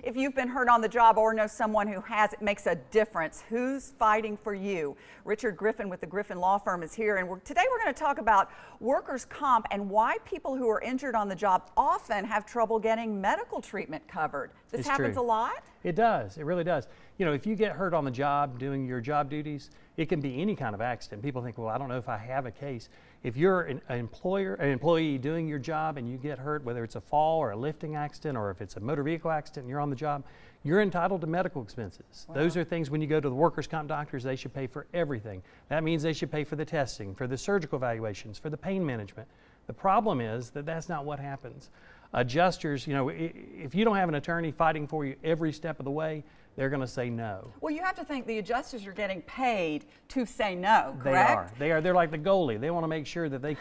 If you've been hurt on the job or know someone who has, it makes a difference. Who's fighting for you? Richard Griffin with the Griffin Law Firm is here, and today we're going to talk about workers' comp and why people who are injured on the job often have trouble getting medical treatment covered. This happens a lot? It does. It really does. You know, if you get hurt on the job doing your job duties, it can be any kind of accident. People think, well, I don't know if I have a case. If you're an employee doing your job and you get hurt, whether it's a fall or a lifting accident or if it's a motor vehicle accident and you're on the job, you're entitled to medical expenses. Wow. Those are things when you go to the workers' comp doctors, they should pay for everything. That means they should pay for the testing, for the surgical evaluations, for the pain management. The problem is that that's not what happens. Adjusters, you know, if you don't have an attorney fighting for you every step of the way, they're going to say no. Well, you have to think the adjusters are getting paid to say no, correct? They are. They're like the goalie. They want to make sure that they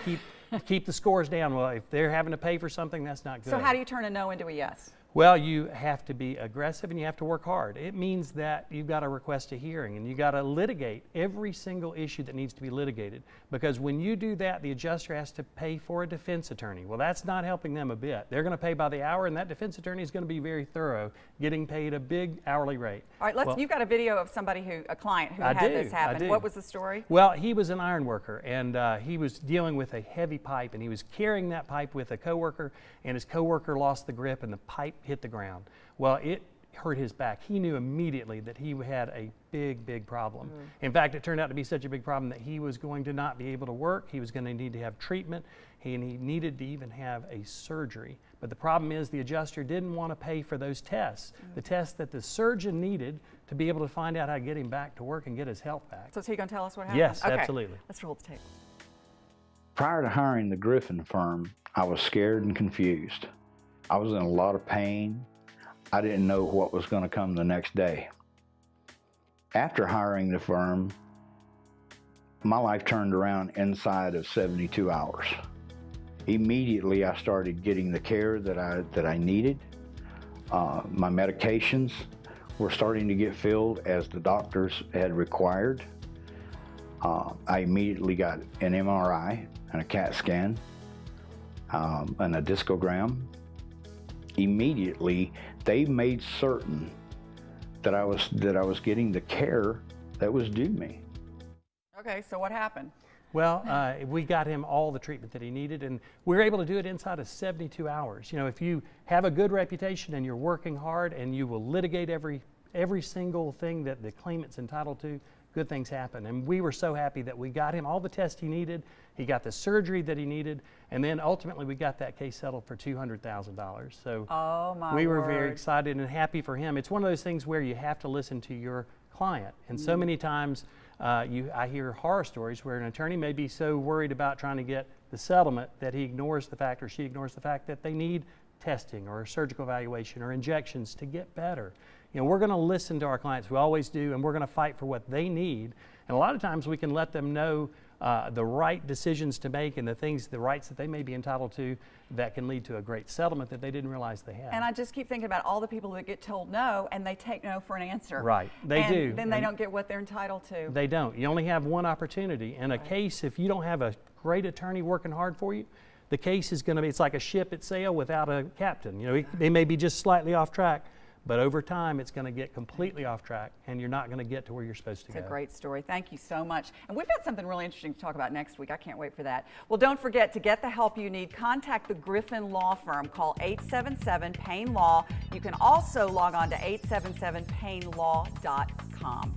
keep the scores down. Well, if they're having to pay for something, that's not good. So how do you turn a no into a yes? Well, you have to be aggressive and you have to work hard. It means that you've got to request a hearing and you've got to litigate every single issue that needs to be litigated, because when you do that, the adjuster has to pay for a defense attorney. Well, that's not helping them a bit. They're going to pay by the hour, and that defense attorney is going to be very thorough, getting paid a big hourly rate. All right, you've got a video of somebody a client who had this happen. I do. What was the story? Well, he was an iron worker, and he was dealing with a heavy pipe, and he was carrying that pipe with a coworker, and his coworker lost the grip and the pipe hit the ground. Well, it hurt his back. He knew immediately that he had a big problem. In fact, it turned out to be such a big problem that he was going to not be able to work. He was going to need to have treatment, and he needed to even have a surgery. But the problem is the adjuster didn't want to pay for those tests, the tests that the surgeon needed to be able to find out how to get him back to work and get his health back. So is he going to tell us what happened? Yes, okay. Absolutely. Let's roll the tape. Prior to hiring the Griffin firm, I was scared and confused. I was in a lot of pain. I didn't know what was going to come the next day. After hiring the firm, my life turned around inside of 72 hours. Immediately, I started getting the care that I needed. My medications were starting to get filled as the doctors had required. I immediately got an MRI and a CAT scan and a discogram. Immediately, they made certain that I was getting the care that was due me. Okay, so what happened? Well, we got him all the treatment that he needed, and we were able to do it inside of 72 hours. You know, if you have a good reputation and you're working hard and you will litigate every single thing that the claimant's entitled to, good things happen. And we were so happy that we got him all the tests he needed, he got the surgery that he needed, and then ultimately we got that case settled for $200,000. So we were very excited and happy for him. It's one of those things where you have to listen to your client. And so many times I hear horror stories where an attorney may be so worried about trying to get the settlement that he ignores the fact, or she ignores the fact, that they need testing or a surgical evaluation or injections to get better. You know, we're going to listen to our clients, we always do, and we're going to fight for what they need. And a lot of times we can let them know the right decisions to make and the rights that they may be entitled to that can lead to a great settlement that they didn't realize they had. And I just keep thinking about all the people that get told no and they take no for an answer. Right, they do. Then they don't get what they're entitled to. They don't. You only have one opportunity. In a case, if you don't have a great attorney working hard for you, the case is going to be, it's like a ship at sail without a captain. You know, they may be just slightly off track, but over time it's going to get completely off track and you're not going to get to where you're supposed to go. It's a great story. Thank you so much. And we've got something really interesting to talk about next week. I can't wait for that. Well, don't forget, to get the help you need, contact the Griffin Law Firm. Call 877-PAIN-LAW. You can also log on to 877painlaw.com.